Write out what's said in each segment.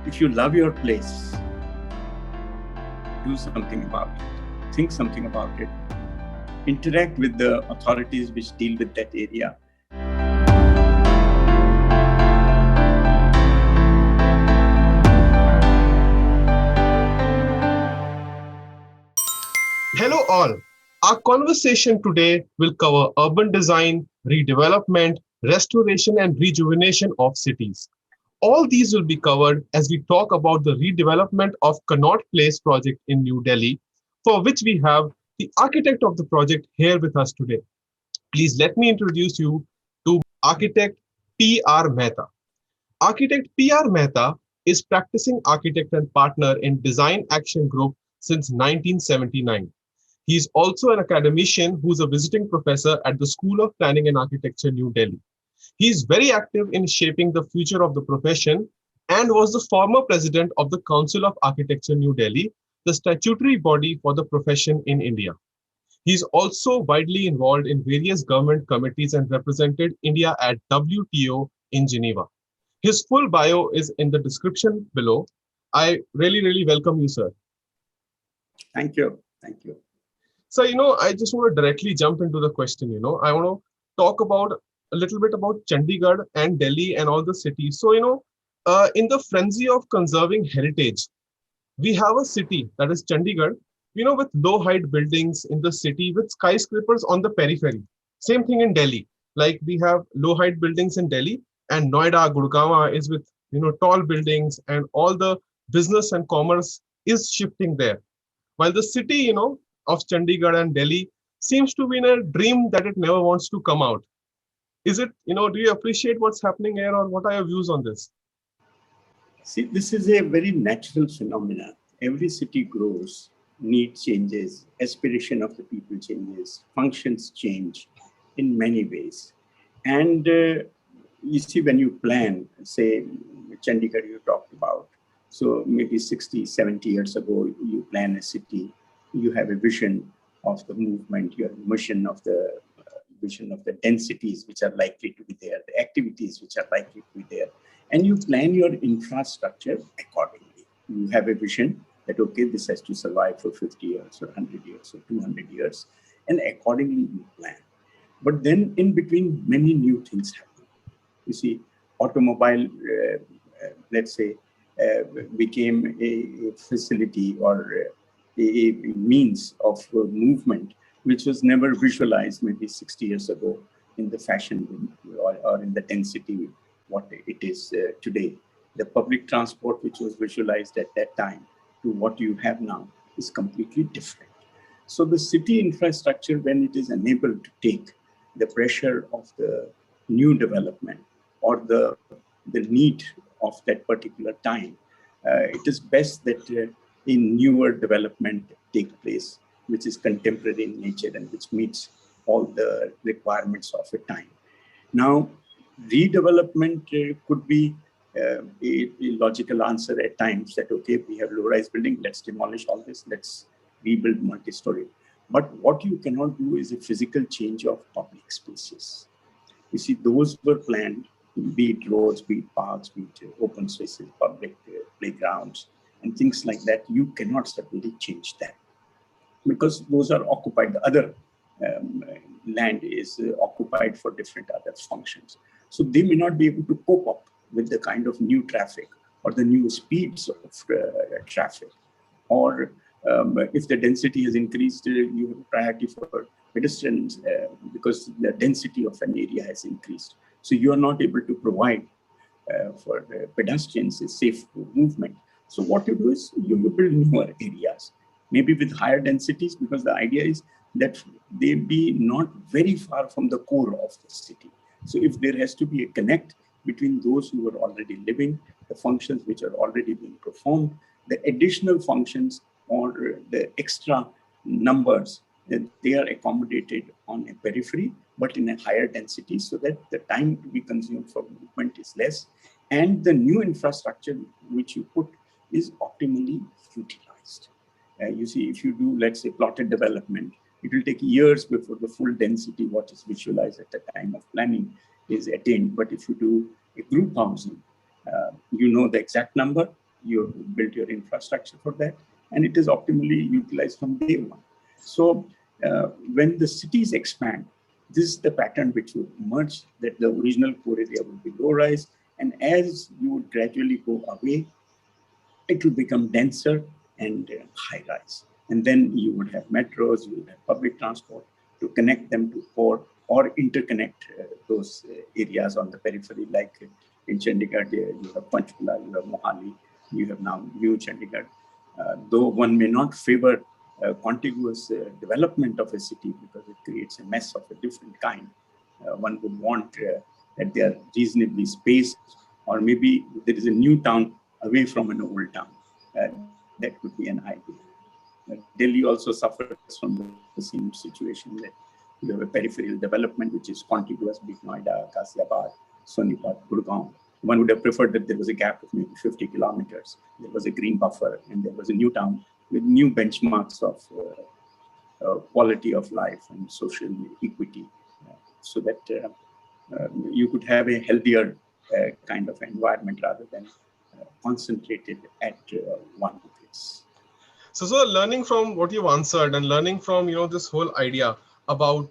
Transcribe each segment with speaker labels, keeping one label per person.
Speaker 1: If you love your place, do something about it. Think something about it. Interact with the authorities which deal with that area.
Speaker 2: Hello, all. Our conversation today will cover urban design, redevelopment, restoration, and rejuvenation of cities. All these will be covered as we talk about the redevelopment of Connaught Place project in New Delhi, for which we have the architect of the project here with us today. Please let me introduce you to architect P.R. Mehta. Architect P.R. Mehta is practicing architect and partner in Design Action Group since 1979. He is also an academician who's a visiting professor at the School of Planning and Architecture, New Delhi. He is very active in shaping the future of the profession and was the former president of the Council of Architecture, New Delhi, the statutory body for the profession in India. He is also widely involved in various government committees and represented India at WTO in Geneva. His full bio is in the description below. I really welcome you, sir.
Speaker 1: Thank you. Thank you.
Speaker 2: So, I just want to directly jump into the question. I want to talk about a little bit about Chandigarh and Delhi and all the cities. So, in the frenzy of conserving heritage, we have a city that is Chandigarh, with low height buildings in the city with skyscrapers on the periphery. Same thing in Delhi. Like we have low height buildings in Delhi, and Noida, Gurgaon is with, tall buildings, and all the business and commerce is shifting there. While the city, of Chandigarh and Delhi seems to be in a dream that it never wants to come out. Is it, do you appreciate what's happening here, or what are your views on this?
Speaker 1: See, this is a very natural phenomenon. Every city grows, need changes, aspiration of the people changes, functions change in many ways. And you see, when you plan, say, Chandigarh you talked about, so maybe 60, 70 years ago, you plan a city, you have a vision of the movement, you have a mission of the vision of the densities which are likely to be there, the activities which are likely to be there, and you plan your infrastructure accordingly. You have a vision that, okay, this has to survive for 50 years or 100 years or 200 years, and accordingly you plan. But then in between, many new things happen. You see, automobile, let's say, became a facility or a means of movement which was never visualized maybe 60 years ago in the fashion or in the density what it is today. The public transport which was visualized at that time to what you have now is completely different. So the city infrastructure, when it is unable to take the pressure of the new development or the need of that particular time, it is best that a newer development take place, which is contemporary in nature and which meets all the requirements of a time. Now, redevelopment could be a logical answer at times that, okay, we have low-rise building, let's demolish all this, let's rebuild multi-story. But what you cannot do is a physical change of public spaces. You see, those were planned, be it roads, be it parks, be it open spaces, public playgrounds, and things like that. You cannot suddenly change that because those are occupied. The other um, land is occupied for different other functions. So they may not be able to cope up with the kind of new traffic or the new speeds of traffic. Or if the density has increased, you have priority for pedestrians because the density of an area has increased. So you are not able to provide for pedestrians a safe movement. So what you do is you build newer areas, maybe with higher densities, because the idea is that they be not very far from the core of the city. So if there has to be a connect between those who are already living, the functions which are already being performed, the additional functions or the extra numbers, they are accommodated on a periphery, but in a higher density so that the time to be consumed for movement is less. And the new infrastructure which you put is optimally utilized. You see, if you do, let's say, plotted development, it will take years before the full density, what is visualized at the time of planning, is attained. But if you do a group housing, you know the exact number, you build your infrastructure for that, and it is optimally utilized from day one. So when the cities expand, this is the pattern which would emerge, that the original core area would be low-rise, and as you would gradually go away, it will become denser and high-rise. And then you would have metros, you would have public transport to connect them to core or interconnect those areas on the periphery, like in Chandigarh, you have Panchkula, you have Mohali, you have now New Chandigarh. Though one may not favor contiguous development of a city because it creates a mess of a different kind. One would want that they are reasonably spaced, or maybe there is a new town away from an old town. That could be an idea. Delhi also suffers from the same situation, that you have a peripheral development which is contiguous, be Noida, Ghaziabad, Sonipat, Gurgaon. One would have preferred that there was a gap of maybe 50 kilometers. There was a green buffer, and there was a new town with new benchmarks of quality of life and social equity, so that you could have a healthier kind of environment rather than concentrated at one place.
Speaker 2: So, learning from what you've answered and learning from, this whole idea about,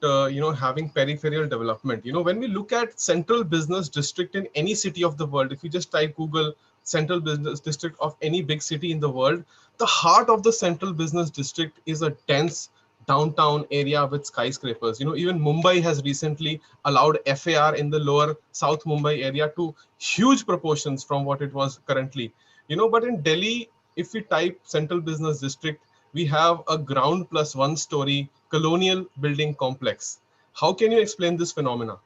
Speaker 2: having peripheral development, when we look at central business district in any city of the world, if you just type Google central business district of any big city in the world, the heart of the central business district is a dense downtown area with skyscrapers. Even Mumbai has recently allowed FAR in the lower South Mumbai area to huge proportions from what it was currently. But in Delhi, if we type central business district, we have a ground plus 1-story colonial building complex. How can you explain this phenomena?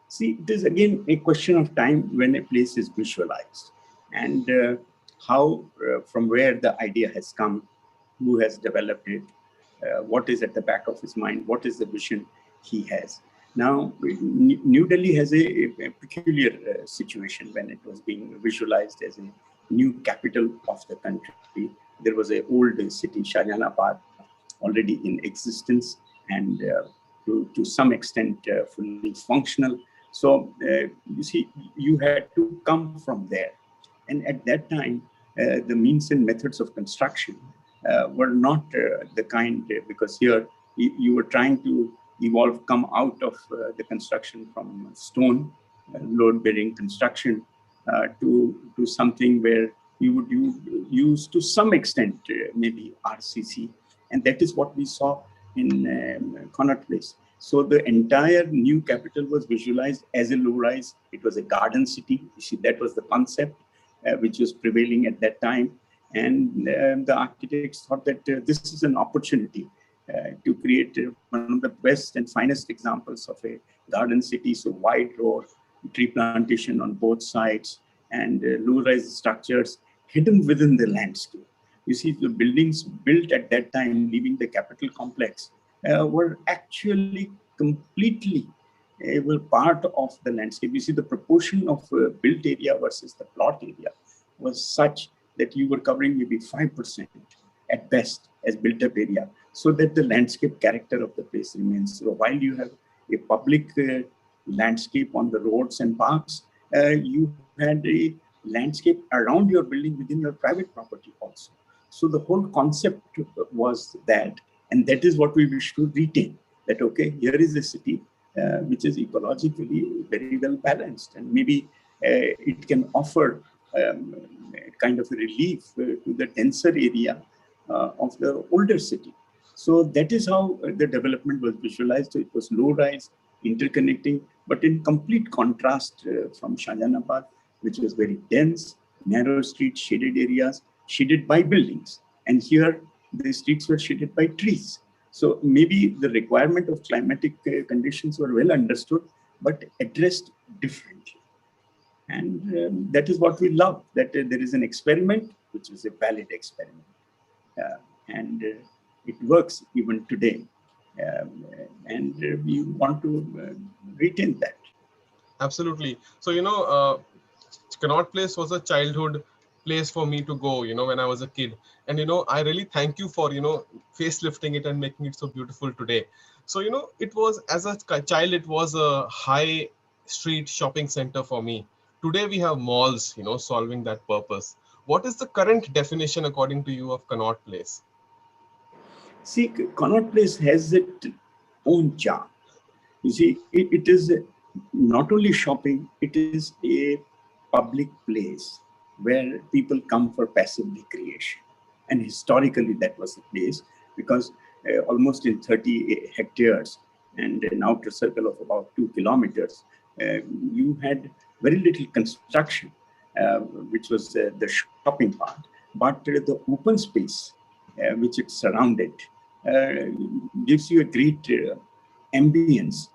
Speaker 1: See, it is again a question of time when a place is visualized, and how, from where the idea has come, who has developed it, what is at the back of his mind, what is the vision he has. Now, New Delhi has a peculiar situation when it was being visualized as a new capital of the country. There was an old city, Shahjahanabad, already in existence, and to some extent fully functional. So you see, you had to come from there. And at that time, the means and methods of construction were not the kind, because here you were trying to come out of the construction from stone, load-bearing construction, to something where you would use to some extent maybe RCC. And that is what we saw in Connaught Place. So the entire new capital was visualized as a low-rise. It was a garden city. You see, that was the concept which was prevailing at that time. And the architects thought that this is an opportunity to create one of the best and finest examples of a garden city. So wide road, tree plantation on both sides, and low-rise structures hidden within the landscape. You see, the buildings built at that time, leaving the capital complex, were actually completely were part of the landscape. You see, the proportion of built area versus the plot area was such that you were covering maybe 5% at best as built up area, so that the landscape character of the place remains. So while you have a public landscape on the roads and parks, you had a landscape around your building within your private property also. So the whole concept was that, and that is what we wish to retain, that, okay, here is a city which is ecologically very well balanced, and maybe it can offer kind of a relief to the denser area of the older city. So that is how the development was visualized. It was low-rise, interconnecting, but in complete contrast from Shahjahanabad, which was very dense, narrow streets, shaded areas, shaded by buildings. And here, the streets were shaded by trees. So maybe the requirement of climatic conditions were well understood, but addressed differently. And that is what we love, that there is an experiment, which is a valid experiment. And it works even today. And we want to retain that.
Speaker 2: Absolutely. So, Connaught Place was a childhood place for me to go, when I was a kid. And, I really thank you for, facelifting it and making it so beautiful today. So, it was, as a child, it was a high street shopping center for me. Today we have malls, solving that purpose. What is the current definition, according to you, of Connaught Place?
Speaker 1: See, Connaught Place has its own charm. You see, it is not only shopping, it is a public place where people come for passive recreation. And historically, that was the place because almost in 30 hectares and an outer circle of about 2 kilometers, you had very little construction, which was the shopping part. But the open space which it surrounded uh, gives you a great ambience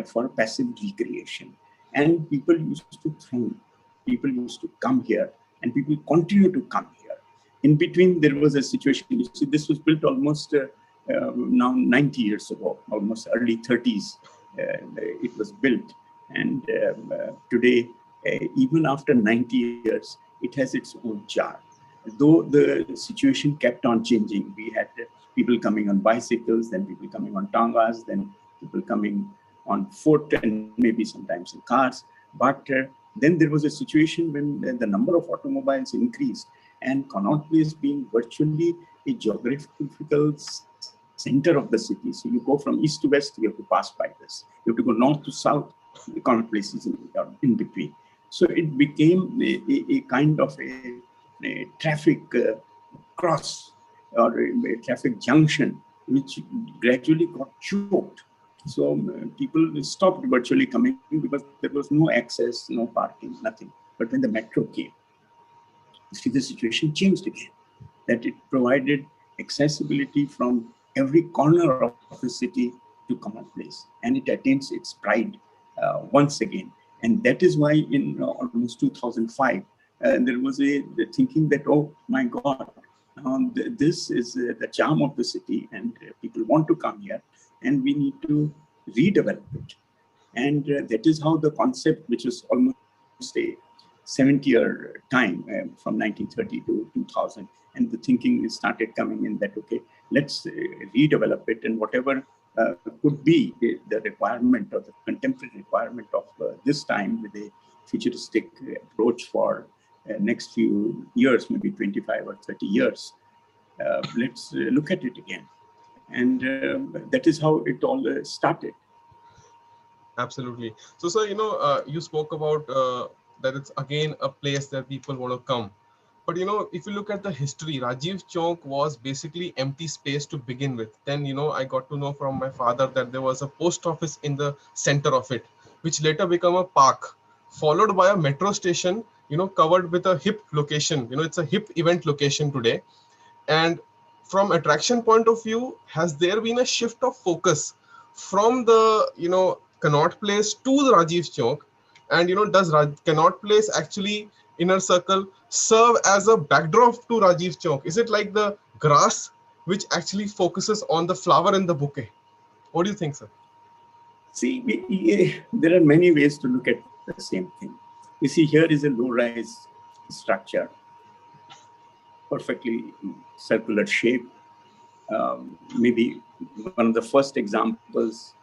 Speaker 1: for passive recreation. And people used to throng, people used to come here, and people continue to come here. In between, there was a situation, you see, this was built almost now 90 years ago, almost early 30s, it was built. And today, even after 90 years, it has its own charm. Though the situation kept on changing, we had people coming on bicycles, then people coming on tangas, then people coming on foot, and maybe sometimes in cars. But then there was a situation when the number of automobiles increased, and Connaught Place being virtually a geographical center of the city. So you go from east to west, you have to pass by this. You have to go north to south, the Connaught Place is in between. So it became a kind of a traffic cross or a traffic junction, which gradually got choked. So people stopped virtually coming because there was no access, no parking, nothing. But when the metro came, you see the situation changed again. That it provided accessibility from every corner of the city to Connaught Place, and it attains its pride once again. And that is why in almost 2005, there was the thinking that, oh my God, this is the charm of the city, and people want to come here, and we need to redevelop it. And that is how the concept, which was almost a 70-year time from 1930 to 2000, and the thinking started coming in that, okay, let's redevelop it, and whatever could be the requirement or the contemporary requirement of this time with a futuristic approach for next few years, maybe 25 or 30 years. Let's look at it again. And that is how it all started.
Speaker 2: Absolutely. So, sir, you spoke about that it's again a place that people want to come. But, if you look at the history, Rajiv Chowk was basically empty space to begin with. Then, I got to know from my father that there was a post office in the center of it, which later became a park, followed by a metro station, covered with a hip location. It's a hip event location today. And from attraction point of view, has there been a shift of focus from the Connaught Place to the Rajiv Chowk? And does Connaught Place actually inner circle serve as a backdrop to Rajiv Chowk? Is it like the grass which actually focuses on the flower in the bouquet? What do you think, sir?
Speaker 1: See, there are many ways to look at the same thing. You see, here is a low-rise structure, perfectly circular shape. Maybe one of the first examples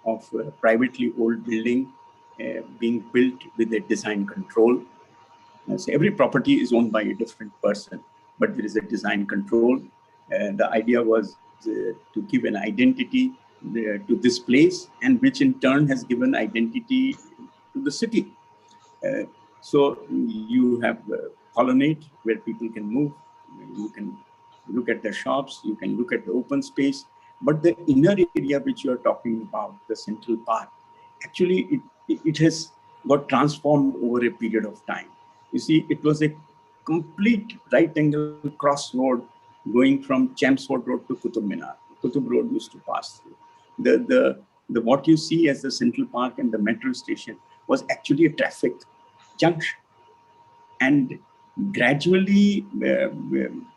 Speaker 1: of a privately owned building being built with a design control. So every property is owned by a different person, but there is a design control. The idea was to give an identity to this place, and which in turn has given identity to the city. So you have colonnade where people can move, you can look at the shops, you can look at the open space, but the inner area which you are talking about, the Central Park, actually it has got transformed over a period of time. You see, it was a complete right angle crossroad going from Chelmsford Road to Qutub Minar. Qutub Road used to pass through. The what you see as the Central Park and the metro station was actually a traffic junction. And gradually,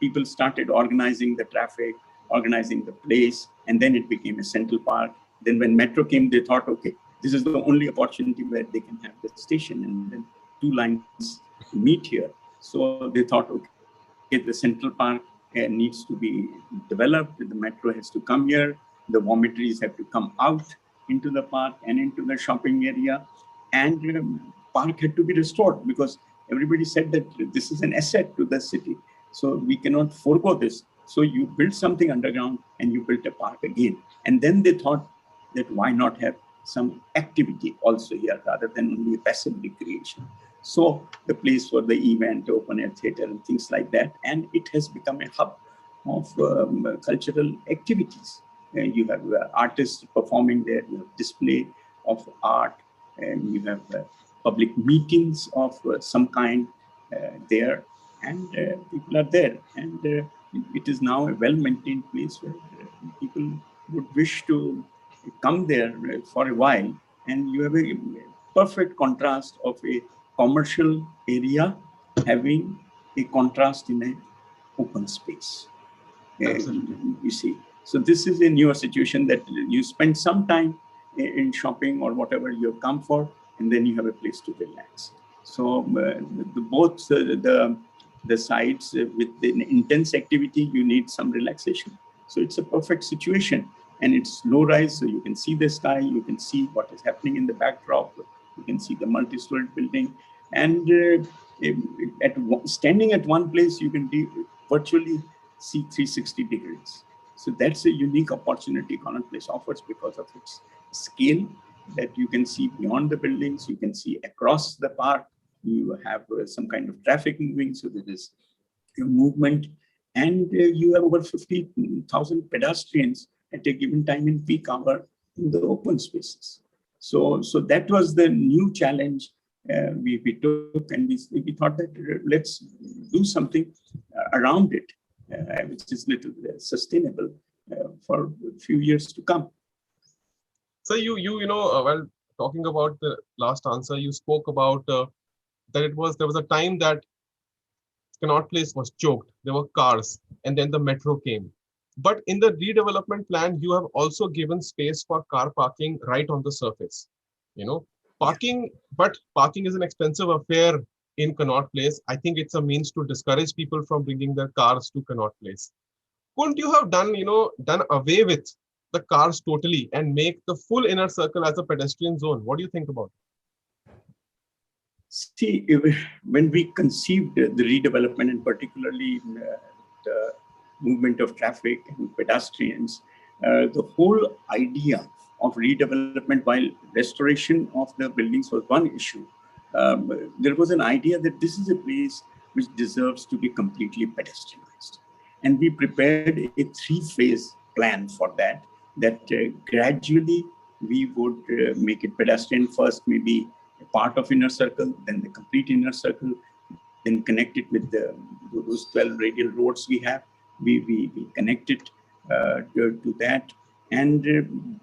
Speaker 1: people started organizing the traffic, organizing the place, and then it became a Central Park. Then when metro came, they thought, okay, this is the only opportunity where they can have the station, and then two lines meet here. So they thought, okay, the Central Park needs to be developed. The metro has to come here. The vomitories have to come out into the park and into the shopping area. And park had to be restored because everybody said that this is an asset to the city. So we cannot forego this. So you build something underground and you built a park again. And then they thought that why not have some activity also here rather than only passive recreation. So the place for the event, open air theater and things like that. And it has become a hub of cultural activities. You have artists performing there, you have display of art, and you have public meetings of some kind there, and people are there. And it is now a well-maintained place where people would wish to come there for a while. And you have a perfect contrast of a commercial area having a contrast in an open space. You see, so this is a newer situation that you spend some time in shopping or whatever you have come for, and then you have a place to relax. So both the sides with the intense activity, you need some relaxation. So it's a perfect situation, and it's low rise, so you can see the sky, you can see what is happening in the backdrop, you can see the multi-storied building, and standing at one place, you can virtually see 360 degrees. So that's a unique opportunity Connaught Place offers because of its scale, that you can see beyond the buildings, you can see across the park, you have some kind of traffic moving, so there is a movement, and you have over 50,000 pedestrians at a given time in peak hour in the open spaces. So that was the new challenge we took, and we thought that let's do something around it, which is little sustainable for a few years to come.
Speaker 2: So while talking about the last answer, you spoke about that there was a time that Connaught Place was choked. There were cars, and then the metro came. But in the redevelopment plan, you have also given space for car parking right on the surface. But parking is an expensive affair in Connaught Place. I think it's a means to discourage people from bringing their cars to Connaught Place. Couldn't you have done away with the cars totally and make the full inner circle as a pedestrian zone? What do you think about it?
Speaker 1: See, when we conceived the redevelopment, and particularly the movement of traffic and pedestrians, the whole idea of redevelopment, while restoration of the buildings was one issue, there was an idea that this is a place which deserves to be completely pedestrianized. And we prepared a three-phase plan for that gradually we would make it pedestrian first, maybe a part of inner circle, then the complete inner circle, then connect it with those 12 radial roads we have. We connect it to that, and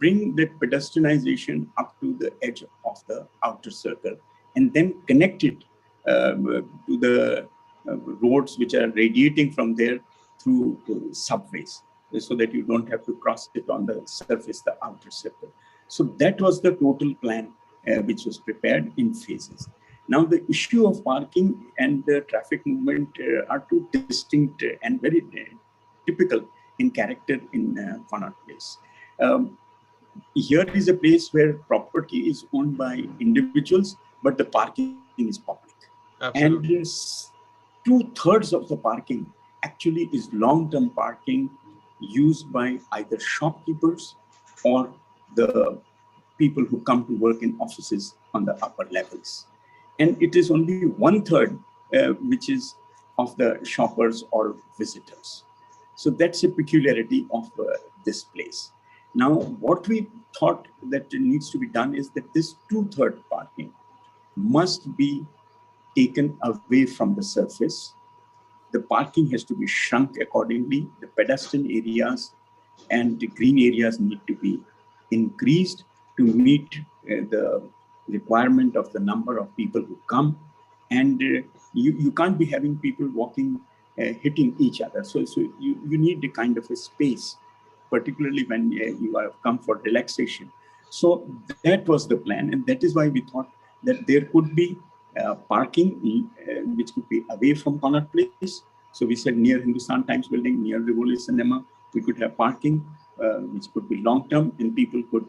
Speaker 1: bring the pedestrianization up to the edge of the outer circle, and then connect it to the roads which are radiating from there through subways, so that you don't have to cross it on the surface, the outer circle. So that was the total plan which was prepared in phases. Now, the issue of parking and the traffic movement are two distinct and very typical in character in Connaught Place. Here is a place where property is owned by individuals, but the parking is public. Absolutely. And 2/3 of the parking actually is long-term parking used by either shopkeepers or the people who come to work in offices on the upper levels. And it is only 1/3 which is of the shoppers or visitors. So that's a peculiarity of this place. Now, what we thought that needs to be done is that this 2/3 parking must be taken away from the surface. The parking has to be shrunk accordingly. The pedestrian areas and the green areas need to be increased to meet the requirement of the number of people who come. And you can't be having people walking, hitting each other. So you need a kind of a space, particularly when you have come for relaxation. So that was the plan. And that is why we thought that there could be parking which could be away from Connaught Place. So we said near Hindustan Times building, near Rivoli Cinema, we could have parking which could be long-term, and people could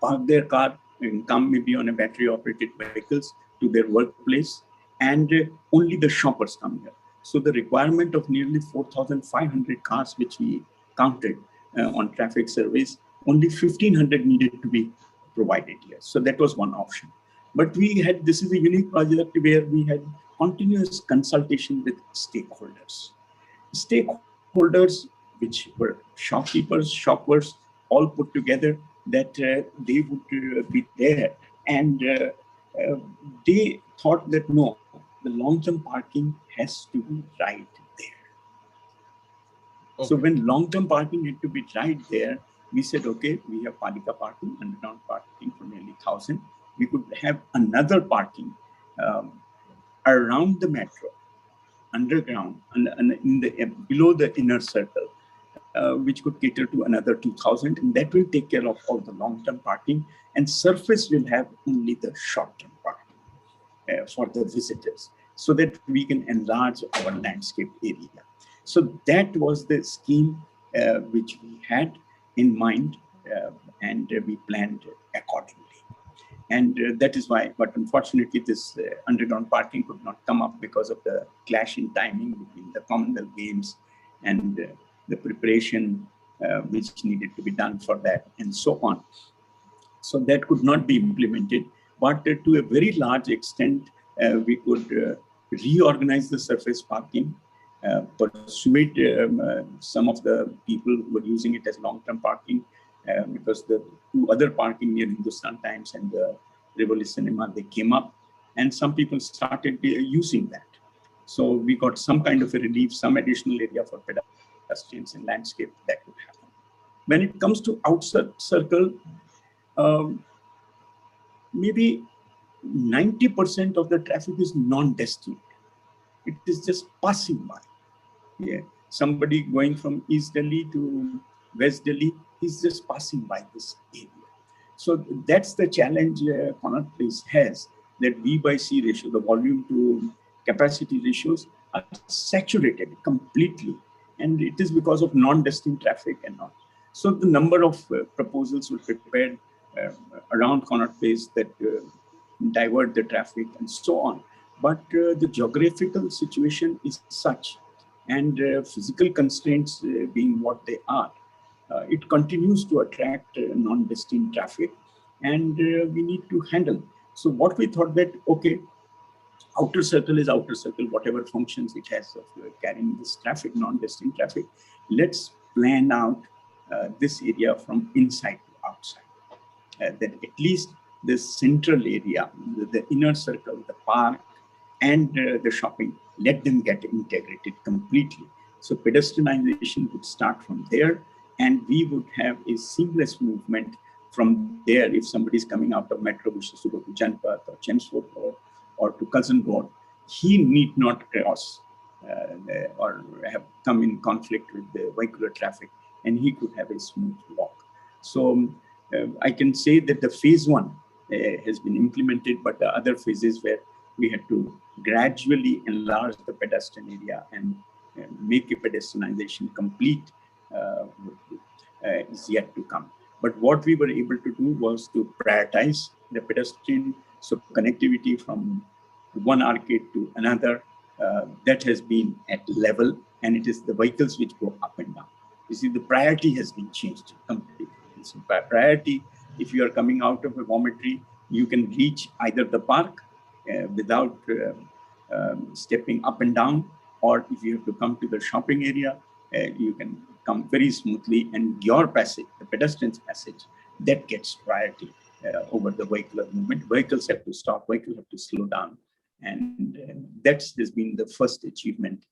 Speaker 1: park their car and come maybe on a battery-operated vehicles to their workplace, and only the shoppers come here. So the requirement of nearly 4,500 cars, which we counted on traffic surveys, only 1,500 needed to be provided here. So that was one option. But this is a unique project where we had continuous consultation with stakeholders. Stakeholders, which were shopkeepers, shoppers, all put together, that they would be there. And they thought that no, the long-term parking has to be right there. Okay. So when long-term parking had to be right there, we said, okay, we have Palika parking, underground parking for nearly 1,000. We could have another parking around the metro, underground, and below the inner circle, which could cater to another 2,000, and that will take care of all the long-term parking, and surface will have only the short-term parking for the visitors, so that we can enlarge our landscape area. So that was the scheme which we had in mind, and we planned accordingly. And that is why, but unfortunately, this underground parking could not come up because of the clash in timing between the Commonwealth Games and the preparation which needed to be done for that, and so on. So that could not be implemented. But to a very large extent, we could reorganize the surface parking, persuade some of the people who were using it as long-term parking, because the two other parking near Hindustan Times and the Rivoli Cinema, they came up, and some people started using that. So we got some kind of a relief, some additional area for pedestrians and landscape that could happen. When it comes to outside circle, maybe 90% of the traffic is non-destined. It is just passing by. Yeah, somebody going from East Delhi to West Delhi, he's just passing by this area. So that's the challenge Connaught Place has, that V by C ratio, the volume to capacity ratios are saturated completely. And it is because of non-destined traffic and all. So the number of proposals were prepared around Connaught Place that divert the traffic and so on. But the geographical situation is such, and physical constraints being what they are, it continues to attract non-destined traffic, and we need to handle. So what we thought that, okay, outer circle is outer circle, whatever functions it has of carrying this traffic, non-destined traffic, let's plan out this area from inside to outside. That at least this central area, the inner circle, the park, and the shopping, let them get integrated completely. So pedestrianization would start from there, and we would have a seamless movement from there. If somebody is coming out of Metro, wishes to go to Janpath or Chelmsford Road or to Cousin Road, he need not cross or have come in conflict with the vehicular traffic, and he could have a smooth walk. So I can say that the phase one has been implemented, but the other phases where we had to gradually enlarge the pedestrian area and make a pedestrianization complete is yet to come. But what we were able to do was to prioritize the pedestrian, so connectivity from one arcade to another, that has been at level, and it is the vehicles which go up and down. You see, the priority has been changed completely. So by priority, if you are coming out of a vomitory, you can reach either the park without stepping up and down, or if you have to come to the shopping area, you can come very smoothly, and your passage, the pedestrian's passage, that gets priority over the vehicular movement. Vehicles have to stop, vehicles have to slow down, and that has been the first achievement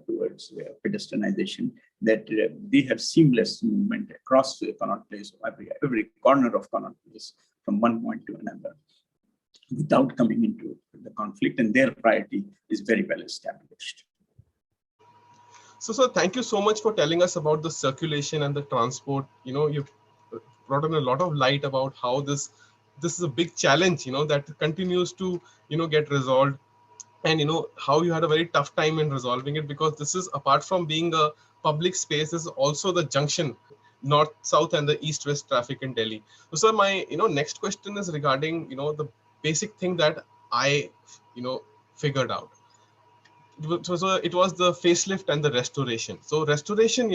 Speaker 1: towards pedestrianization, that they have seamless movement across Connaught Place, every corner of Connaught Place, from one point to another, without coming into the conflict, and their priority is very well established.
Speaker 2: So, sir, thank you so much for telling us about the circulation and the transport. You know, you've brought in a lot of light about how this is a big challenge, you know, that continues to, you know, get resolved, and, you know, how you had a very tough time in resolving it, because this is, apart from being a public space, is also the junction, north, south, and the east-west traffic in Delhi. So, sir, my, you know, next question is regarding, you know, the basic thing that I, figured out. It was the facelift and the restoration. So restoration,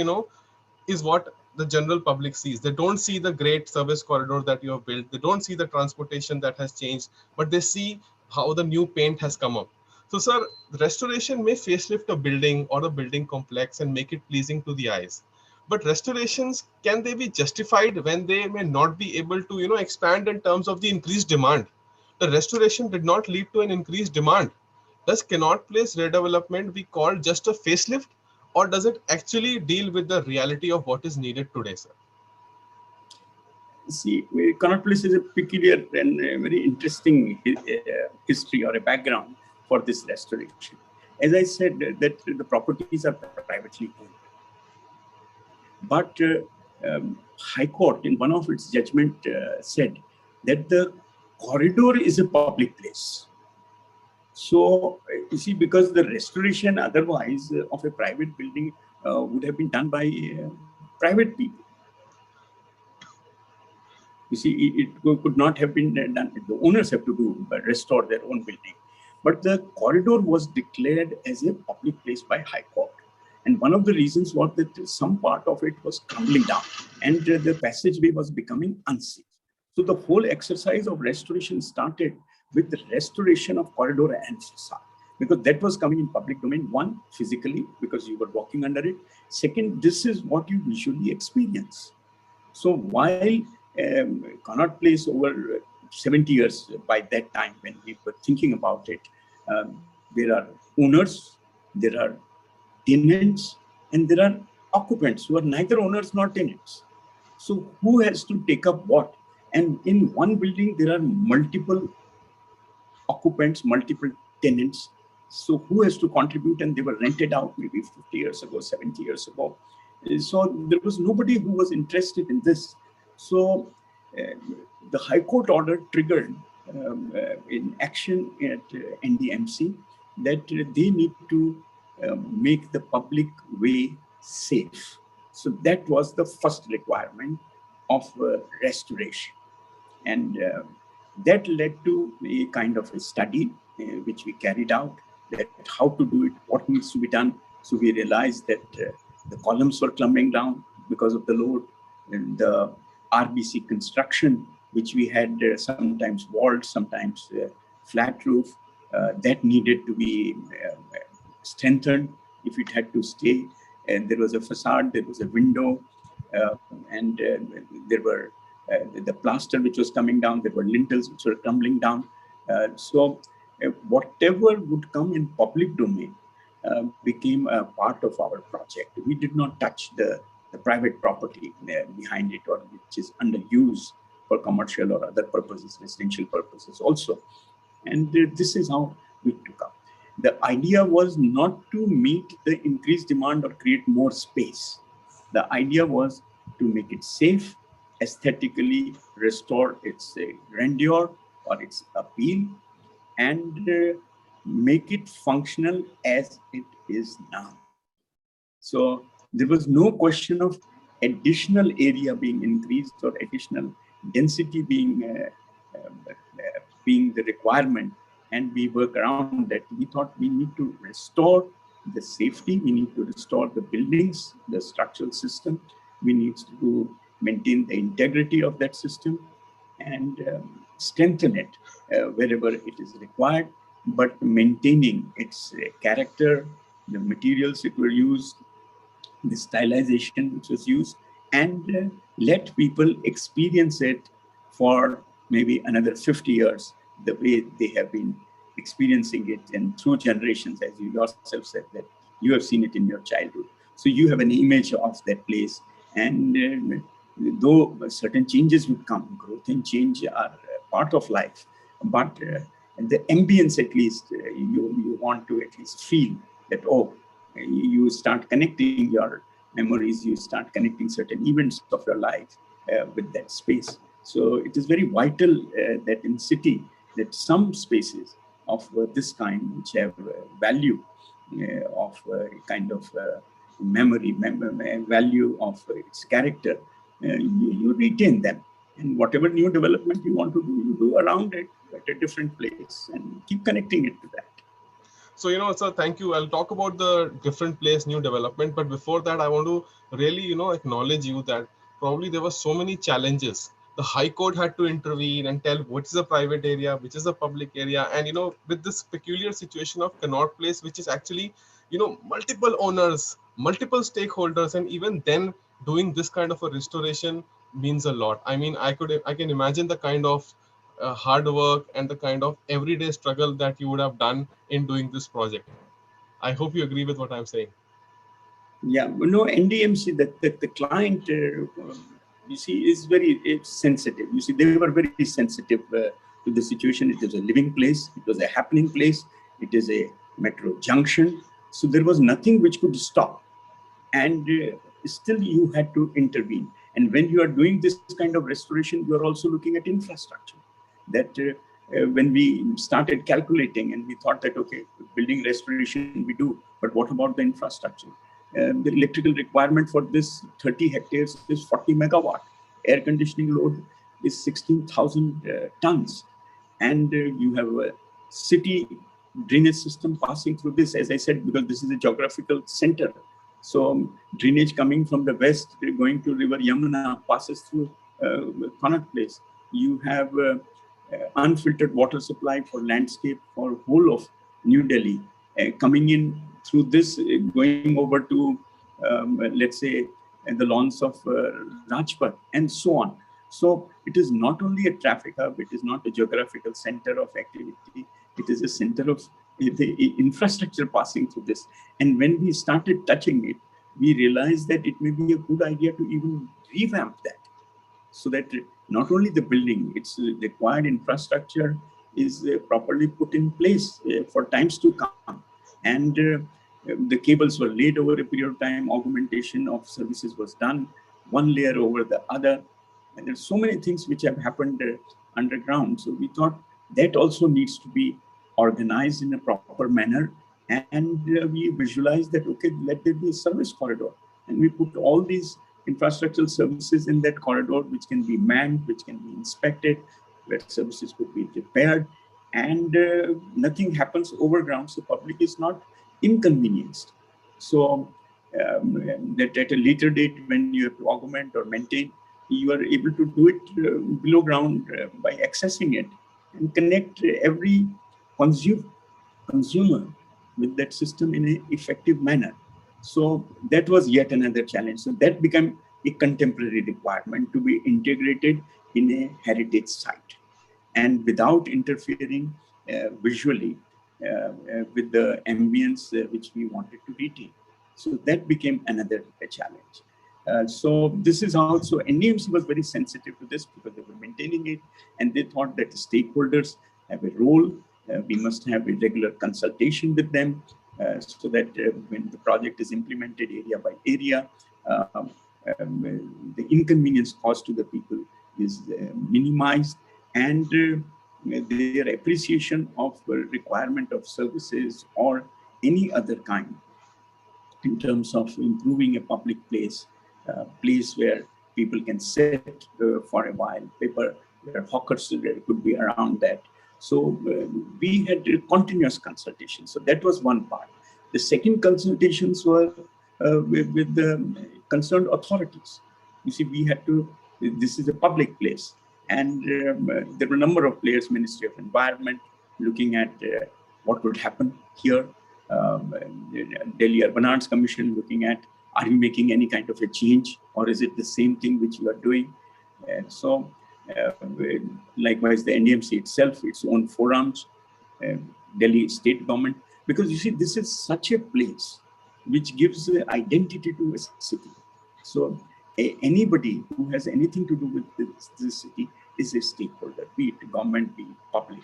Speaker 2: is what the general public sees. They don't see the great service corridor that you have built. They don't see the transportation that has changed, but they see how the new paint has come up. So, sir, restoration may facelift a building or a building complex and make it pleasing to the eyes. But restorations, can they be justified when they may not be able to, expand in terms of the increased demand? The restoration did not lead to an increased demand. Does Connaught Place redevelopment be called just a facelift, or does it actually deal with the reality of what is needed today, sir?
Speaker 1: See, Connaught Place is a peculiar and very interesting history or a background for this restoration. As I said, that the properties are privately owned. But High Court, in one of its judgment, said that the corridor is a public place. So, you see, because the restoration otherwise of a private building would have been done by private people. You see, it could not have been done. The owners have to do restore their own building. But the corridor was declared as a public place by High Court. And one of the reasons was that some part of it was crumbling down and the passageway was becoming unsafe. So the whole exercise of restoration started with the restoration of corridor and facade, because that was coming in public domain. One, physically, because you were walking under it. Second, this is what you visually experience. So while Connaught Place over 70 years by that time, when we were thinking about it, there are owners, there are tenants, and there are occupants who are neither owners nor tenants. So who has to take up what? And in one building, there are multiple occupants, multiple tenants. So who has to contribute? And they were rented out maybe 50 years ago, 70 years ago. So there was nobody who was interested in this. So the High Court order triggered in action at NDMC that they need to make the public way safe. So that was the first requirement of restoration. And that led to a kind of a study which we carried out, that how to do it, what needs to be done. So we realized that the columns were crumbling down because of the load, and the RBC construction, which we had sometimes walled, sometimes flat roof, that needed to be strengthened if it had to stay. And there was a facade, there was a window, and there were the plaster which was coming down, there were lintels which were crumbling down. So whatever would come in public domain became a part of our project. We did not touch the private property behind it, or which is under use for commercial or other purposes, residential purposes also. And this is how we took up. The idea was not to meet the increased demand or create more space. The idea was to make it safe, aesthetically restore its grandeur or its appeal, and make it functional as it is now. So there was no question of additional area being increased or additional density being the requirement. And we work around that. We thought we need to restore the safety, we need to restore the buildings, the structural system, we need to maintain the integrity of that system, and strengthen it wherever it is required, but maintaining its character, the materials that were used, the stylization which was used, and let people experience it for maybe another 50 years, the way they have been experiencing it and through generations, as you yourself said, that you have seen it in your childhood. So you have an image of that place. And though certain changes would come, growth and change are part of life, but the ambience, at least, you want to at least feel that, oh, you start connecting your memories, you start connecting certain events of your life with that space. So it is very vital that in city, that some spaces of this kind, which have value of kind of memory, value of its character, you retain them. And whatever new development you want to do, you do around it at a different place and keep connecting it to that.
Speaker 2: So, sir, thank you. I'll talk about the different place, new development. But before that, I want to really, acknowledge you that probably there were so many challenges. The High Court had to intervene and tell what is a private area, which is a public area. And, with this peculiar situation of Connaught Place, which is actually, multiple owners, multiple stakeholders, and even then doing this kind of a restoration means a lot. I mean, I can imagine the kind of hard work and the kind of everyday struggle that you would have done in doing this project. I hope you agree with what I'm saying.
Speaker 1: Yeah, no, NDMC, the client, you see, is very sensitive. You see, they were very sensitive to the situation. It was a living place. It was a happening place. It is a metro junction. So there was nothing which could stop. And still you had to intervene. And when you are doing this kind of restoration, you are also looking at infrastructure. That when we started calculating and we thought that, okay, building restoration we do, but what about the infrastructure? The electrical requirement for this 30 hectares is 40 megawatt. Air conditioning load is 16,000 tons. And you have a city drainage system passing through this, as I said, because this is a geographical center. So drainage coming from the west, going to River Yamuna, passes through Connaught Place. You have unfiltered water supply for landscape for whole of New Delhi, coming in through this, going over to, let's say, the lawns of Rajpath and so on. So it is not only a traffic hub, it is not a geographical center of activity, it is a center of the infrastructure passing through this. And when we started touching it, we realized that it may be a good idea to even revamp that, so that not only the building, its required infrastructure is properly put in place for times to come. And the cables were laid over a period of time, augmentation of services was done, one layer over the other. And there's so many things which have happened underground. So we thought that also needs to be organized in a proper manner. And we visualized that, okay, let there be a service corridor. And we put all these infrastructural services in that corridor, which can be manned, which can be inspected, where services could be repaired. And nothing happens overground, so public is not inconvenienced. So that at a later date, when you have to augment or maintain, you are able to do it below ground by accessing it and connect every consumer with that system in an effective manner. So that was yet another challenge. So that became a contemporary requirement to be integrated in a heritage site and without interfering visually with the ambience which we wanted to retain. So that became another challenge. So this is how, so NDMC was very sensitive to this because they were maintaining it, and they thought that the stakeholders have a role. We must have a regular consultation with them so that when the project is implemented area by area, the inconvenience caused to the people is minimized, and their appreciation of requirement of services or any other kind in terms of improving a public place, place where people can sit for a while, paper, where hawkers could be around that. So we had continuous consultation. So that was one part. The second consultations were with the concerned authorities. You see, we had to, this is a public place. And there were a number of players, Ministry of Environment, looking at what would happen here. Delhi Urban Arts Commission looking at, are you making any kind of a change, or is it the same thing which you are doing? So likewise, the NDMC itself, its own forums, Delhi state government, because you see, this is such a place which gives identity to a city. So anybody who has anything to do with this city is a stakeholder, be it government, be it public.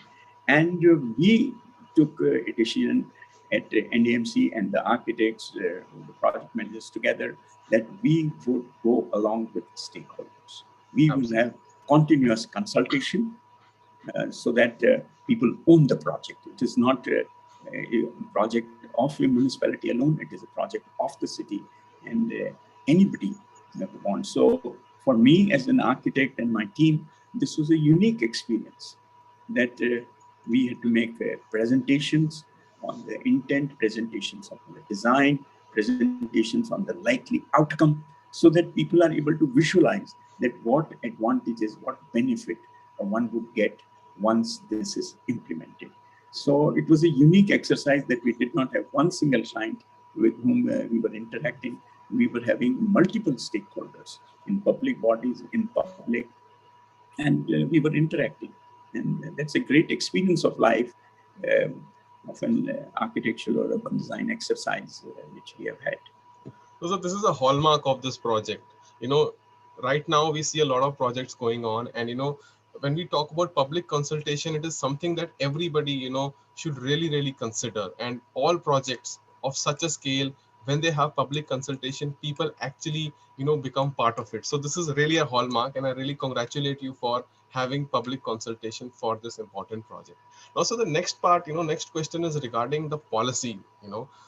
Speaker 1: And we took a decision at NDMC and the architects, the project managers together, that we would go along with stakeholders. We will have continuous consultation so that people own the project. It is not a project of a municipality alone, it is a project of the city, and anybody wants. So for me as an architect and my team, this was a unique experience that we had to make presentations on the intent, presentations on the design, presentations on the likely outcome, so that people are able to visualize that what advantages, what benefit one would get once this is implemented. So it was a unique exercise that we did not have one single client with whom we were interacting. We were having multiple stakeholders in public bodies, in public, and we were interacting. And that's a great experience of life, of an architectural or urban design exercise which we have had.
Speaker 2: So this is a hallmark of this project. You know, right now we see a lot of projects going on, and when we talk about public consultation, it is something that everybody should really consider. And all projects of such a scale, when they have public consultation, people actually become part of it. So this is really a hallmark, and I really congratulate you for having public consultation for this important project. Also, the next part, next question is regarding the policy.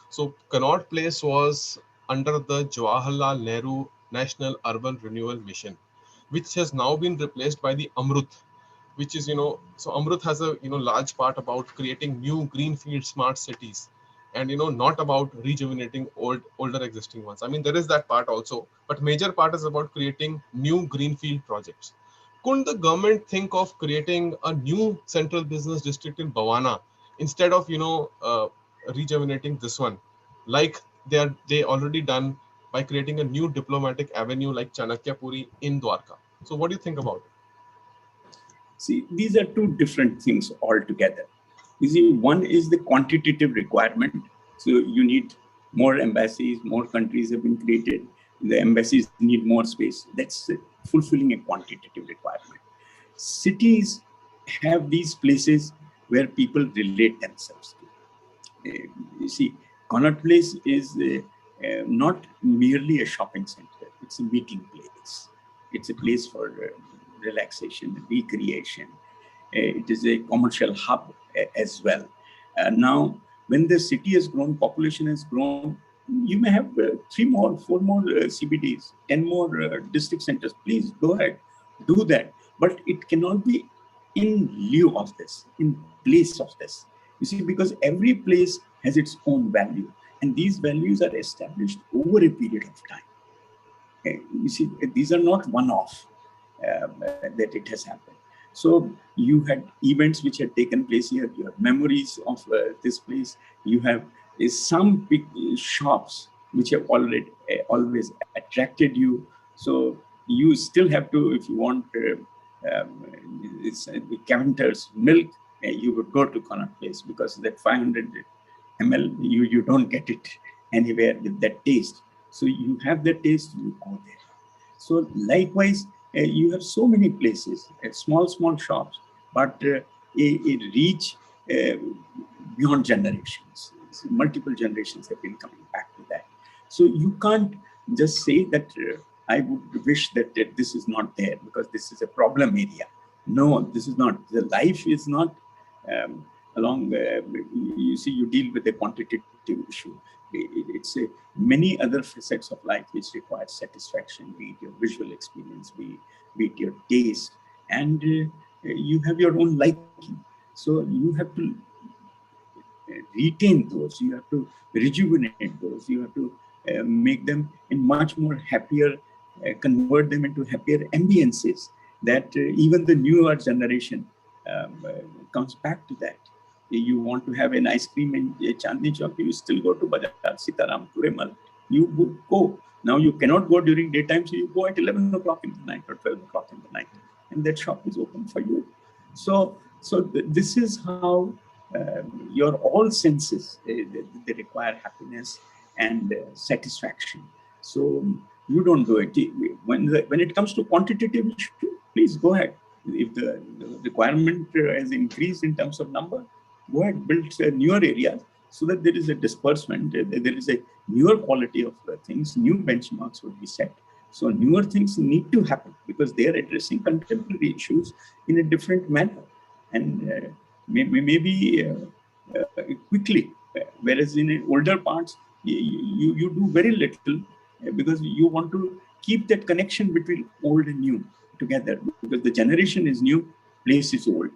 Speaker 2: So Connaught Place was under the Jawaharlal Nehru National Urban Renewal Mission, which has now been replaced by the Amrut, which is, so Amrut has a, large part about creating new greenfield smart cities, and, not about rejuvenating older existing ones. I mean, there is that part also, but major part is about creating new greenfield projects. Couldn't the government think of creating a new central business district in Bhawana instead of, rejuvenating this one, like they already done by creating a new diplomatic avenue like Chanakyapuri in Dwarka? So what do you think about it?
Speaker 1: See, these are two different things altogether. You see, one is the quantitative requirement. So you need more embassies, more countries have been created. The embassies need more space. That's fulfilling a quantitative requirement. Cities have these places where people relate themselves to. You see, Connaught Place is not merely a shopping center. It's a meeting place. It's a place for relaxation, recreation. It is a commercial hub as well. Now, when the city has grown, population has grown, you may have 3 more, 4 more CBDs, 10 more district centers. Please go ahead, do that. But it cannot be in lieu of this, in place of this. You see, because every place has its own value, and these values are established over a period of time. You see, these are not one-off that it has happened. So you had events which had taken place here. You have memories of this place. You have some big shops which have already always attracted you. So you still have to, if you want the Caventer's milk, you would go to Connaught Place, because that 500 ml, you don't get it anywhere with that taste. So you have that taste, you go there. So likewise, you have so many places, small shops, but a reach beyond generations. Multiple generations have been coming back to that. So you can't just say that I would wish that this is not there because this is a problem area. No, this is not. The life is not along, you see, you deal with a quantitative issue. It's many other facets of life which require satisfaction, be it your visual experience, be it your taste, and you have your own liking. So you have to retain those, you have to rejuvenate those, you have to make them in much more happier, convert them into happier ambiences that even the newer generation comes back to that. You want to have an ice cream in Chandni Chowk, you still go to Bazaar, Sitaram, Puremal. You would go. Now you cannot go during daytime, so you go at 11 o'clock in the night or 12 o'clock in the night, and that shop is open for you. So this is how your all senses, they require happiness and satisfaction. So you don't do it. When it comes to quantitative issue, please go ahead. If the requirement has increased in terms of number, go ahead, build newer areas so that there is a disbursement, there is a newer quality of things, new benchmarks would be set. So newer things need to happen because they are addressing contemporary issues in a different manner and maybe quickly. Whereas in older parts, you do very little because you want to keep that connection between old and new together, because the generation is new, place is old,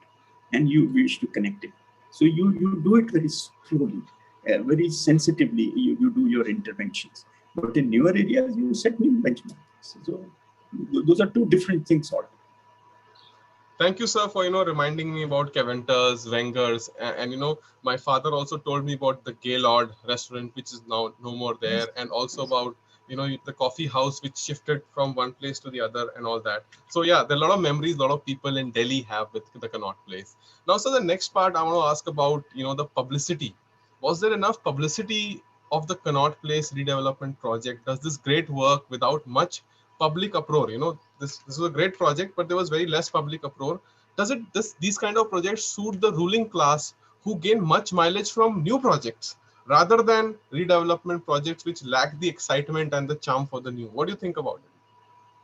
Speaker 1: and you wish to connect it. So you do it very slowly, very sensitively. You do your interventions. But in newer areas, you set new benchmarks. So those are two different things altogether.
Speaker 2: Thank you, sir, for reminding me about Caventer's, Wenger's, and my father also told me about the Gaylord restaurant, which is now no more there, and also about the coffee house which shifted from one place to the other and all that. So yeah, there are a lot of memories a lot of people in Delhi have with the Connaught Place. Now, so the next part I want to ask about the publicity. Was there enough publicity of the Connaught Place redevelopment project? Does this great work without much public uproar? This was a great project, but there was very less public uproar. Does these kind of projects suit the ruling class who gain much mileage from new projects rather than redevelopment projects which lack the excitement and the charm for the new? What do you think about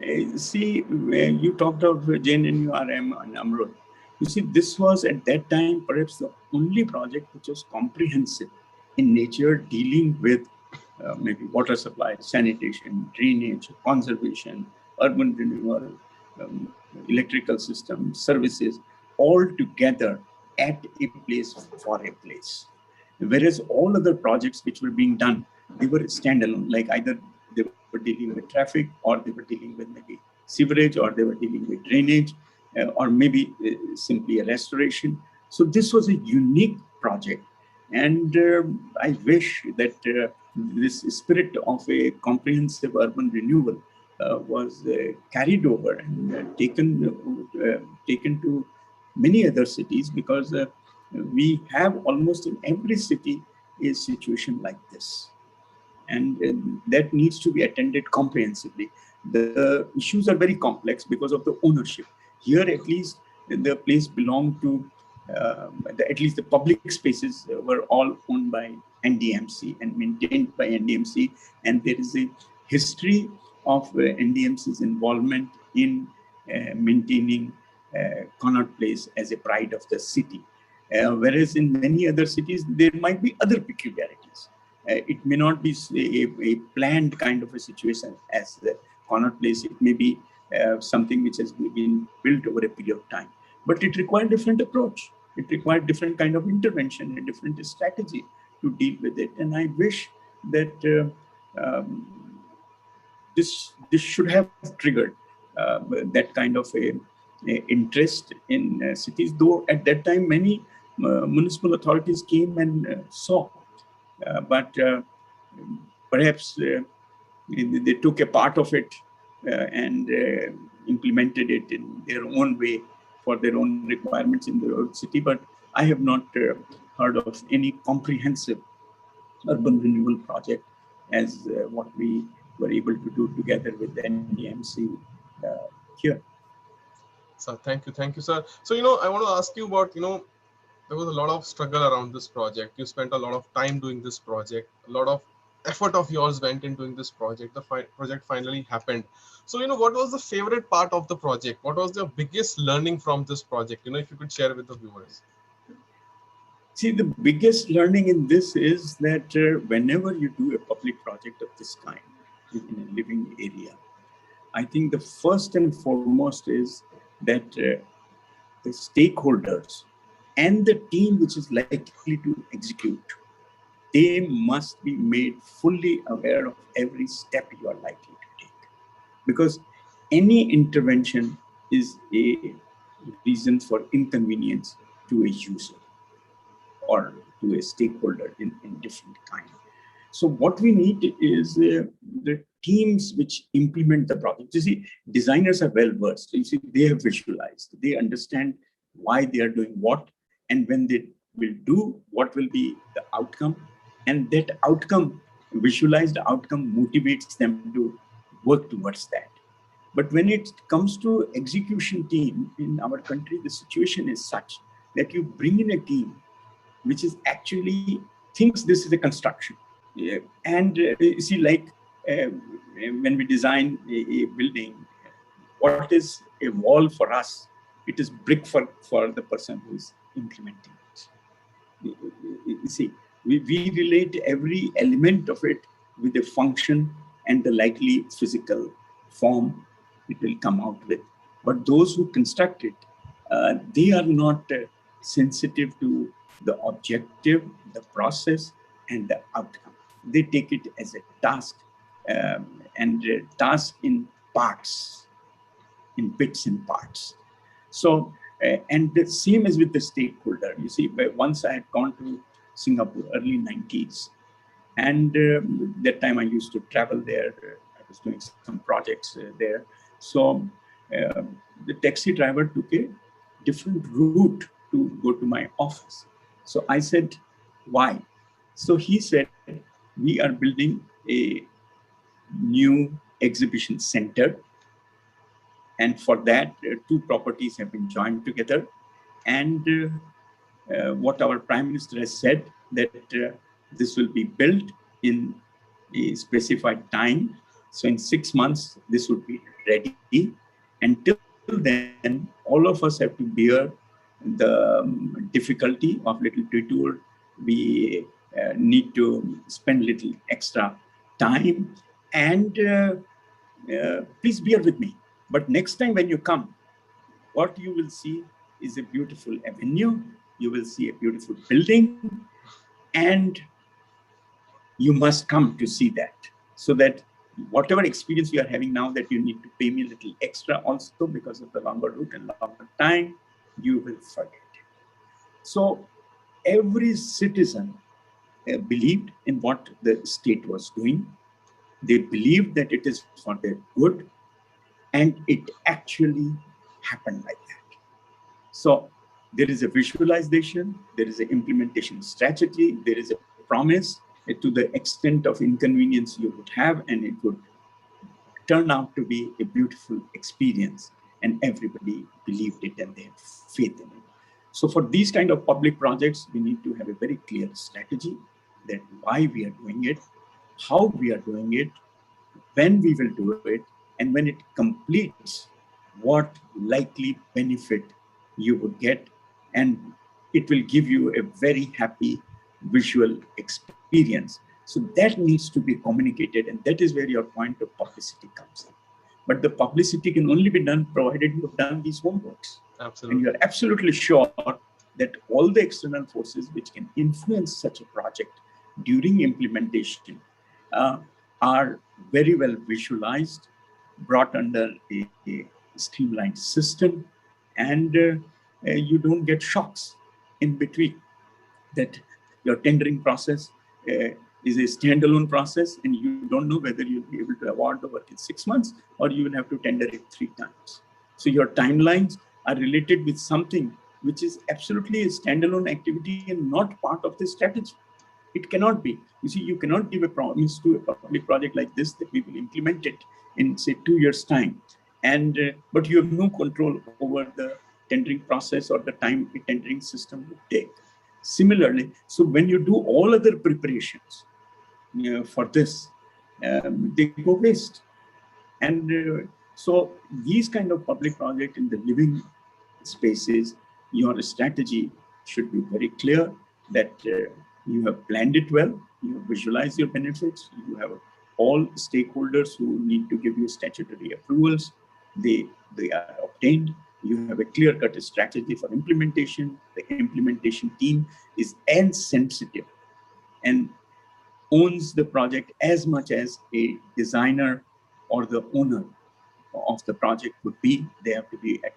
Speaker 2: it?
Speaker 1: See, when you talked about JNNURM and Amrut. You see, this was at that time perhaps the only project which was comprehensive in nature, dealing with maybe water supply, sanitation, drainage, conservation, urban renewal, electrical system, services, all together at a place for a place. Whereas all other projects which were being done, they were standalone, like either they were dealing with traffic, or they were dealing with maybe sewerage, or they were dealing with drainage, or maybe simply a restoration. So this was a unique project. And I wish that this spirit of a comprehensive urban renewal was carried over and taken to many other cities, because we have almost in every city a situation like this. And that needs to be attended comprehensively. The issues are very complex because of the ownership. Here, at least, the place belonged to, at least the public spaces were all owned by NDMC and maintained by NDMC. And there is a history of NDMC's involvement in maintaining Connaught Place as a pride of the city. Whereas in many other cities, there might be other peculiarities. It may not be a planned kind of a situation as the Connaught Place. It may be something which has been built over a period of time. But it required different approach. It required different kind of intervention, a different strategy to deal with it. And I wish that this should have triggered that kind of a interest in cities. Though at that time, many municipal authorities came and saw. But perhaps they took a part of it and implemented it in their own way for their own requirements in their own city. But I have not heard of any comprehensive urban renewal project as what we were able to do together with the NDMC here.
Speaker 2: So thank you, sir. So I want to ask you about there was a lot of struggle around this project. You spent a lot of time doing this project. A lot of effort of yours went in doing this project. The project finally happened. So, what was the favorite part of the project? What was the biggest learning from this project? If you could share with the viewers.
Speaker 1: See, the biggest learning in this is that whenever you do a public project of this kind in a living area, I think the first and foremost is that the stakeholders and the team which is likely to execute, they must be made fully aware of every step you are likely to take. Because any intervention is a reason for inconvenience to a user or to a stakeholder in different kind. So what we need is the teams which implement the project. You see, designers are well versed. You see, they have visualized, they understand why they are doing what, and when they will do, what will be the outcome. And that outcome, visualized outcome, motivates them to work towards that. But when it comes to execution team in our country, the situation is such that you bring in a team which is actually thinks this is a construction. And you see, like when we design a building, what is a wall for us? It is brick for the person who is implementing it. You see, we relate every element of it with the function and the likely physical form it will come out with. But those who construct it, they are not sensitive to the objective, the process, and the outcome. They take it as a task, and a task in parts, in bits and parts. So, and the same as with the stakeholder. You see, once I had gone to Singapore, early 90s, and that time I used to travel there. I was doing some projects there. So the taxi driver took a different route to go to my office. So I said, why? So he said, we are building a new exhibition center. And for that, two properties have been joined together. And what our Prime Minister has said, that this will be built in a specified time. So in 6 months, this would be ready. Until then, all of us have to bear the difficulty of little detour. We need to spend little extra time. And please bear with me. But next time when you come, what you will see is a beautiful avenue. You will see a beautiful building, and you must come to see that, so that whatever experience you are having now, that you need to pay me a little extra also because of the longer route and longer time, you will forget it. So every citizen believed in what the state was doing. They believed that it is for their good, and it actually happened like that. So there is a visualization, there is an implementation strategy, there is a promise to the extent of inconvenience you would have, and it would turn out to be a beautiful experience. And everybody believed it and they had faith in it. So for these kind of public projects, we need to have a very clear strategy, that why we are doing it, how we are doing it, when we will do it, and when it completes, what likely benefit you would get, and it will give you a very happy visual experience. So that needs to be communicated, and that is where your point of publicity comes in. But the publicity can only be done provided you have done these homeworks.
Speaker 2: Absolutely.
Speaker 1: And you are absolutely sure that all the external forces which can influence such a project during implementation are very well visualized, brought under a streamlined system, and you don't get shocks in between. That your tendering process is a standalone process, and you don't know whether you'll be able to award the work in 6 months, or you will have to tender it 3 times. So your timelines are related with something which is absolutely a standalone activity and not part of the strategy. It cannot be. You see, you cannot give a promise to a public project like this that we will implement it in, say, 2 years' time, and but you have no control over the tendering process or the time the tendering system would take. Similarly, so when you do all other preparations for this, they go waste. And so these kind of public projects in the living spaces, your strategy should be very clear, that you have planned it well, you have visualized your benefits, you have all stakeholders who need to give you statutory approvals, they are obtained. You have a clear-cut strategy for implementation. The implementation team is as sensitive and owns the project as much as a designer or the owner of the project would be. They have to be at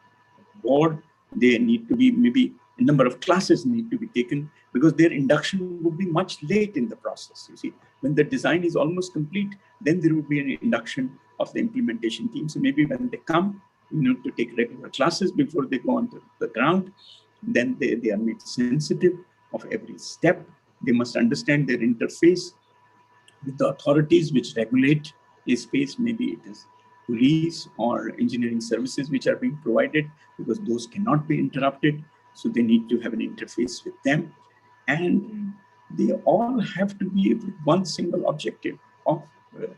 Speaker 1: board. They need to be, maybe a number of classes need to be taken, because their induction would be much late in the process. You see, when the design is almost complete, then there would be an induction of the implementation team. So maybe when they come, you know, to take regular classes before they go onto the ground, then they are made sensitive of every step. They must understand their interface with the authorities which regulate a space. Maybe it is police or engineering services which are being provided, because those cannot be interrupted. So they need to have an interface with them. And they all have to be with one single objective of the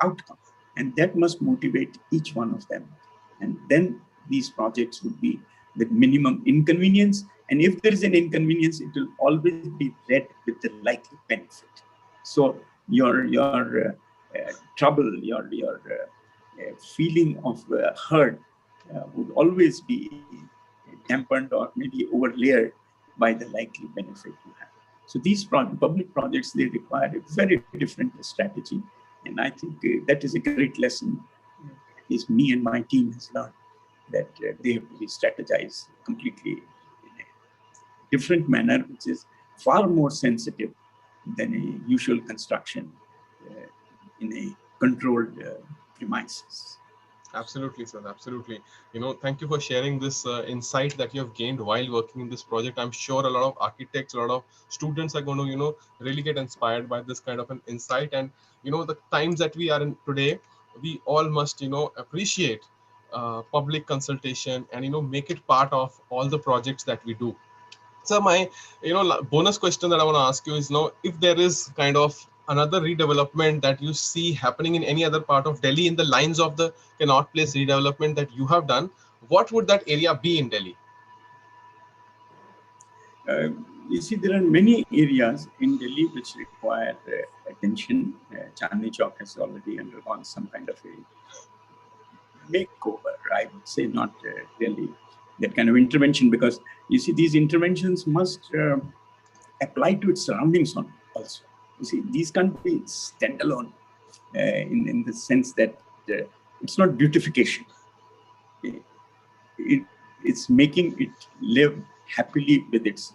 Speaker 1: outcome. And that must motivate each one of them. And then these projects would be with minimum inconvenience. And if there is an inconvenience, it will always be read with the likely benefit. So your trouble, your feeling of hurt would always be dampened or maybe overlaid by the likely benefit you have. So these public projects, they require a very different strategy. And I think that is a great lesson is me and my team has learned, that they have to be strategized completely in a different manner, which is far more sensitive than a usual construction in a controlled premises.
Speaker 2: Absolutely, sir. Absolutely. Thank you for sharing this insight that you have gained while working in this project. I'm sure a lot of architects, a lot of students are going to, really get inspired by this kind of an insight. And, the times that we are in today, we all must, appreciate public consultation and, make it part of all the projects that we do. So my, bonus question that I want to ask you is now, if there is kind of another redevelopment that you see happening in any other part of Delhi in the lines of the Connaught Place redevelopment that you have done, what would that area be in Delhi?
Speaker 1: You see, there are many areas in Delhi which require attention. Chandni Chowk has already undergone some kind of a makeover, I would say, not really that kind of intervention, because you see, these interventions must apply to its surroundings also. You see, these can't be standalone in the sense that it's not beautification. It's making it live happily with its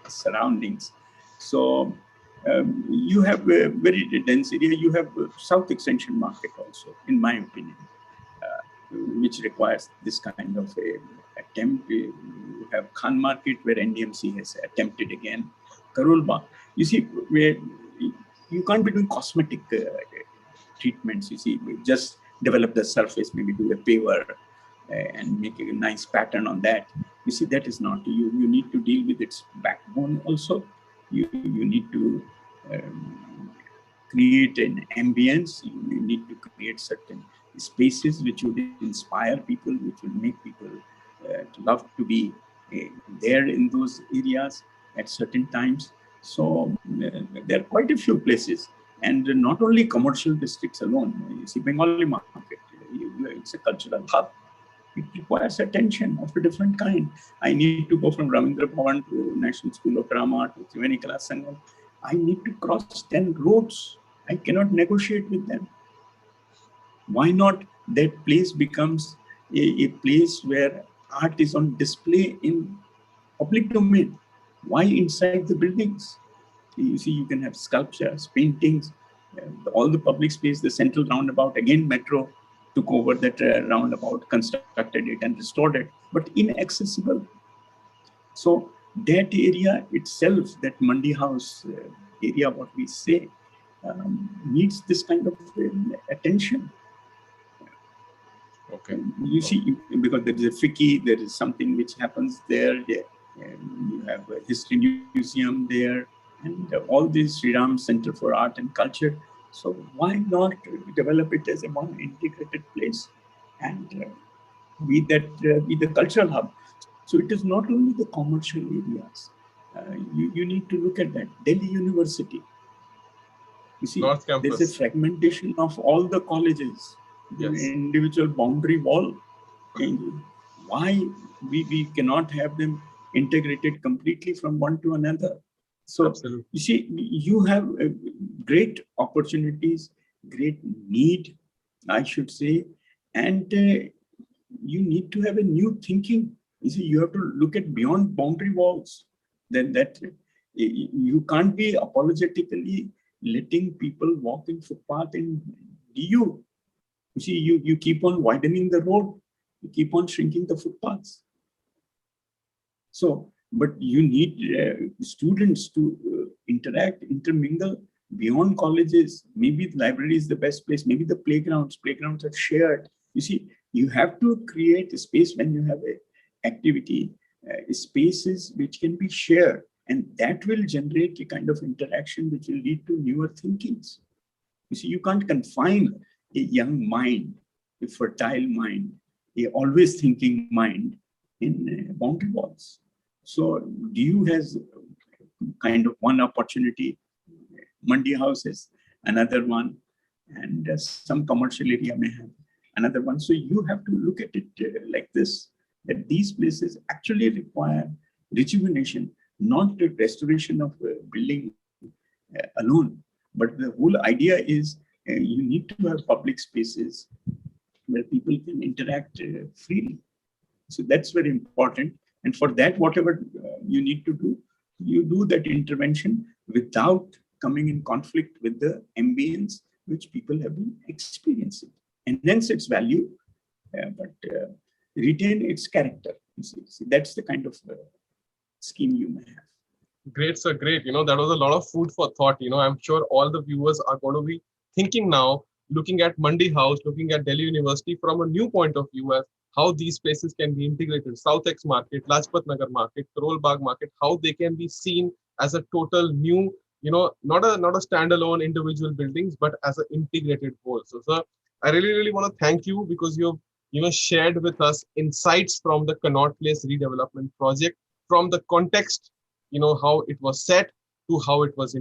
Speaker 1: surroundings. So you have a very dense area. You have South Extension Market also, in my opinion, which requires this kind of a attempt. You have Khan Market, where NDMC has attempted again. Karol Bagh. You see, where you can't be doing cosmetic treatments. You see, we just develop the surface, maybe do a paver and make a nice pattern on that. You see, that is not. You need to deal with its backbone also. You need to create an ambience. You need to create certain spaces which would inspire people, which will make people love to be there in those areas at certain times. So there are quite a few places, and not only commercial districts alone. You see, Bengali market, it's a cultural hub. It requires attention of a different kind. I need to go from Ravindra Bhavan to National School of Drama to Triveni Kala Sangam. I need to cross 10 roads. I cannot negotiate with them. Why not that place becomes a place where art is on display in public domain? Why inside the buildings? You see, you can have sculptures, paintings, all the public space, the central roundabout, again, metro took over that roundabout, constructed it and restored it, but inaccessible. So that area itself, that Mandi House area, what we say, needs this kind of attention.
Speaker 2: Okay.
Speaker 1: You see, because there is a FICCI, there is something which happens there. You have a history museum there, and all this Sri Ram Center for Art and Culture. So why not develop it as a one integrated place and be the cultural hub? So it is not only the commercial areas. You need to look at that. Delhi University. You see, there's a fragmentation of all the colleges, the individual boundary wall. And why we cannot have them integrated completely from one to another? So absolutely. You see, you have great opportunities, great need, I should say, and you need to have a new thinking. You see, you have to look at beyond boundary walls. Then that you can't be apologetically letting people walk in footpath in DU. You see, you keep on widening the road, you keep on shrinking the footpaths. So, but you need students to interact, intermingle beyond colleges. Maybe the library is the best place. Maybe the playgrounds are shared. You see, you have to create a space when you have a activity, spaces which can be shared, and that will generate a kind of interaction which will lead to newer thinkings. You see, you can't confine a young mind, a fertile mind, a always thinking mind in boundary walls. So DU has kind of one opportunity, Mandi House is another one, and some commercial area may have another one. So you have to look at it like this, that these places actually require rejuvenation, not the restoration of a building alone, but the whole idea is you need to have public spaces where people can interact freely. So that's very important. And for that, whatever you need to do, you do that intervention without coming in conflict with the ambience which people have been experiencing. Enhance its value, but retain its character. You see, that's the kind of scheme you may have.
Speaker 2: Great, sir. Great. That was a lot of food for thought. I'm sure all the viewers are going to be thinking now, looking at Mandi House, looking at Delhi University from a new point of view as how these places can be integrated. South Ex Market, Lajpat Nagar Market, Karol Bagh Market, how they can be seen as a total new, not a standalone individual buildings, but as an integrated whole. So, sir, I really, really want to thank you because you've, shared with us insights from the Connaught Place redevelopment project, from the context, how it was set to how it was,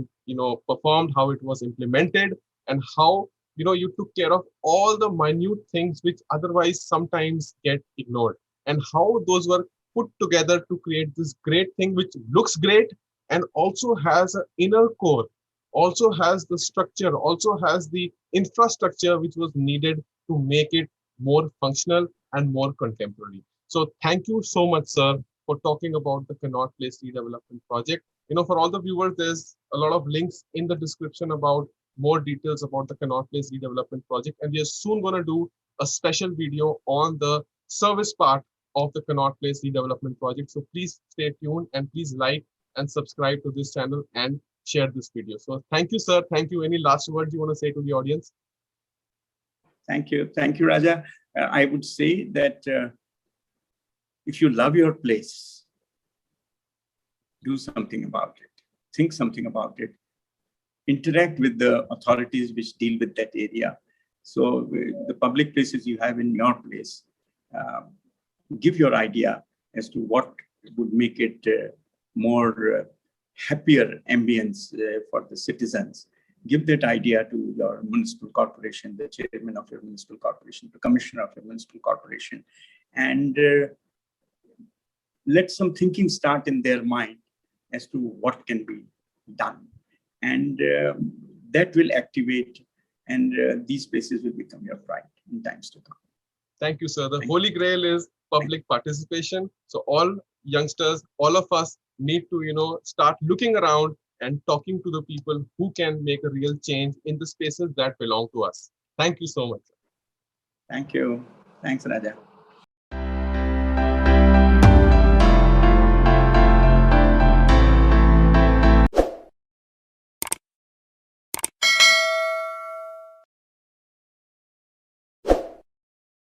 Speaker 2: performed, how it was implemented, and how, you took care of all the minute things which otherwise sometimes get ignored, and how those were put together to create this great thing which looks great and also has an inner core, also has the structure, also has the infrastructure which was needed to make it more functional and more contemporary. So thank you so much, sir, for talking about the Connaught Place redevelopment project. For all the viewers, there's a lot of links in the description about more details about the Connaught Place redevelopment project. And we are soon going to do a special video on the service part of the Connaught Place redevelopment project. So please stay tuned and please like and subscribe to this channel and share this video. So thank you, sir. Thank you. Any last words you want to say to the audience?
Speaker 1: Thank you. Thank you, Raja. I would say that if you love your place, do something about it. Think something about it. Interact with the authorities which deal with that area. So the public places you have in your place, give your idea as to what would make it more happier ambience for the citizens. Give that idea to your municipal corporation, the chairman of your municipal corporation, the commissioner of your municipal corporation, and let some thinking start in their mind as to what can be done. And that will activate, and these places will become your pride in times to come.
Speaker 2: Thank you, sir. The Holy Grail is public participation. So all youngsters, all of us need to, start looking around and talking to the people who can make a real change in the spaces that belong to us. Thank you so much.
Speaker 1: Thank you. Thanks, Raja.